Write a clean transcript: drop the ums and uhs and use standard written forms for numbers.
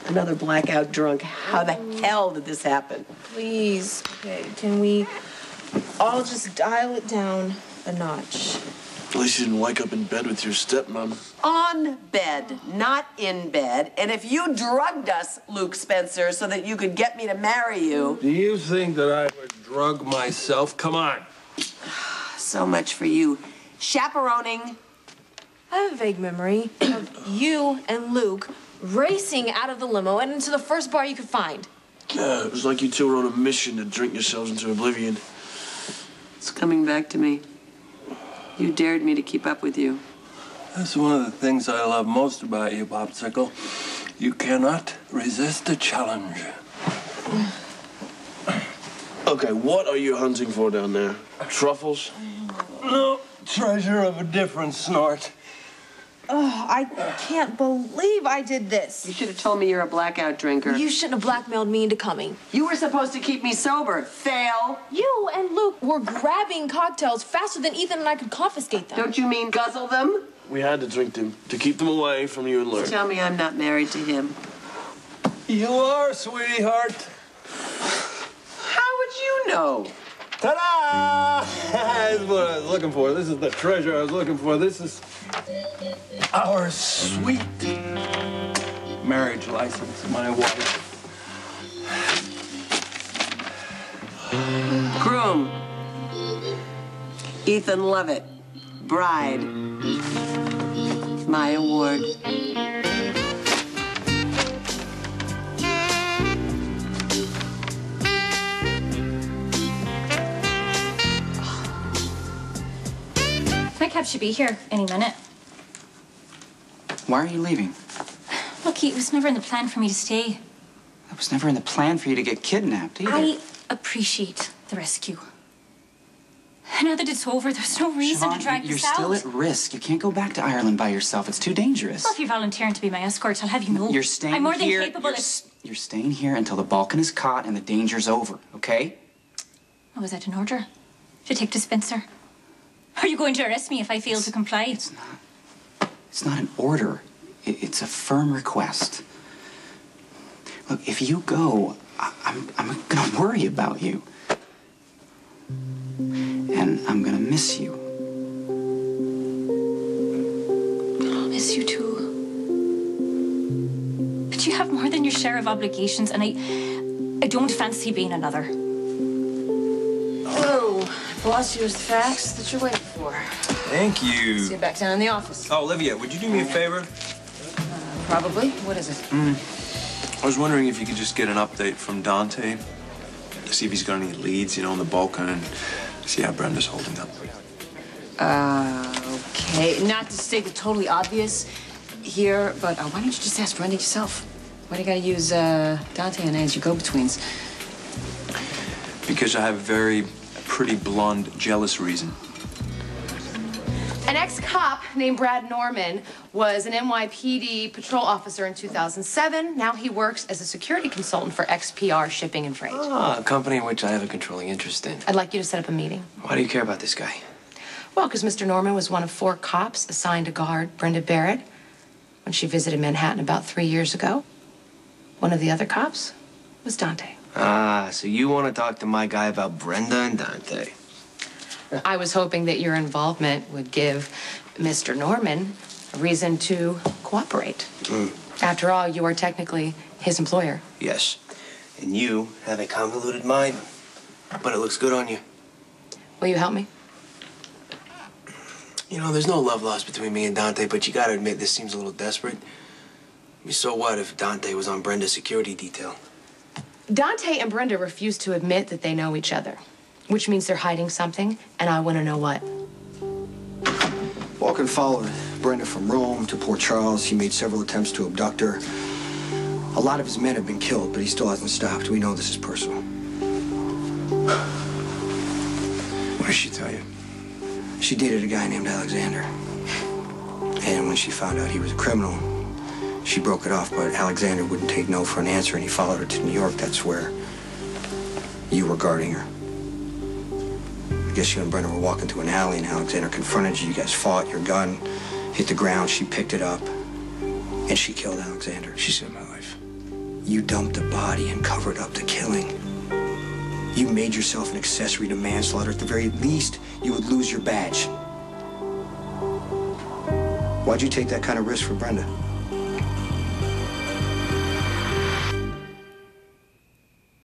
Another blackout drunk. How the hell did this happen? Please. Okay, can we all just dial it down a notch? At least you didn't wake up in bed with your stepmom. On bed, not in bed. And if you drugged us, Luke Spencer, so that you could get me to marry you... Do you think that I would drug myself? Come on. So much for you. Chaperoning. I have a vague memory of you and Luke racing out of the limo and into the first bar you could find. Yeah, it was like you two were on a mission to drink yourselves into oblivion. It's coming back to me. You dared me to keep up with you. That's one of the things I love most about you, Popsicle. You cannot resist a challenge. Okay, what are you hunting for down there? Truffles? No, treasure of a different sort. Oh, I can't believe I did this. You should have told me you're a blackout drinker. You shouldn't have blackmailed me into coming. You were supposed to keep me sober. Fail. You and Luke were grabbing cocktails faster than Ethan and I could confiscate them. Don't you mean guzzle them? We had to drink them to keep them away from you and Luke. Tell me I'm not married to him. You are, sweetheart. How would you know? Ta-da! That's what I was looking for. This is the treasure I was looking for. This is our sweet marriage license, my wife. Groom. Ethan Lovett. Bride. My award. My cab should be here any minute. Why are you leaving? Look, it was never in the plan for me to stay. It was never in the plan for you to get kidnapped either. I appreciate the rescue. Now that it's over, there's no reason Siobhan, to drag you're this out. still at risk. You can't go back to Ireland by yourself. It's too dangerous. Well, if you're volunteering to be my escort, I'll have you know. You're staying I'm more than here. capable You're staying here until the Balkan is caught and the danger's over, okay? Oh, was that an order? Detective Spencer? Are you going to arrest me if I fail to comply? It's not an order. It's a firm request. Look, if you go, I'm gonna worry about you. And I'm gonna miss you. I'll miss you too. But you have more than your share of obligations, and I don't fancy being another. Oh, boss, here's the facts that you're waiting for. Thank you. See you back down in the office. Oh, Olivia, would you do me a favor? Probably. What is it? I was wondering if you could just get an update from Dante. See if he's got any leads, you know, in the Balkan, and see how Brenda's holding up. Okay. Not to state the totally obvious here, but why don't you just ask Brenda yourself? Why do you gotta use Dante and I as your go-betweens? Because I have a very pretty blonde, jealous reason. An ex-cop named Brad Norman was an NYPD patrol officer in 2007. Now he works as a security consultant for XPR Shipping and Freight. Ah, a company in which I have a controlling interest in. I'd like you to set up a meeting. Why do you care about this guy? Well, because Mr. Norman was one of 4 cops assigned to guard Brenda Barrett when she visited Manhattan about 3 years ago. One of the other cops was Dante. Ah, so you want to talk to my guy about Brenda and Dante. I was hoping that your involvement would give Mr. Norman a reason to cooperate. After all, you are technically his employer. Yes. And you have a convoluted mind, but it looks good on you. Will you help me? You know, there's no love lost between me and Dante, but you gotta admit this seems a little desperate. I mean, so what if Dante was on Brenda's security detail? Dante and Brenda refuse to admit that they know each other, which means they're hiding something, and I want to know what. Balkan followed Brenda from Rome to Port Charles. He made several attempts to abduct her. A lot of his men have been killed, but he still hasn't stopped. We know this is personal. What did she tell you? She dated a guy named Alexander. And when she found out he was a criminal, she broke it off, but Alexander wouldn't take no for an answer, and he followed her to New York. That's where you were guarding her. I guess you and Brenda were walking through an alley, and Alexander confronted you. You guys fought. Your gun hit the ground. She picked it up And she killed Alexander. She saved my life. You dumped the body and covered up the killing. You made yourself an accessory to manslaughter. At the very least, you would lose your badge. Why'd you take that kind of risk for Brenda?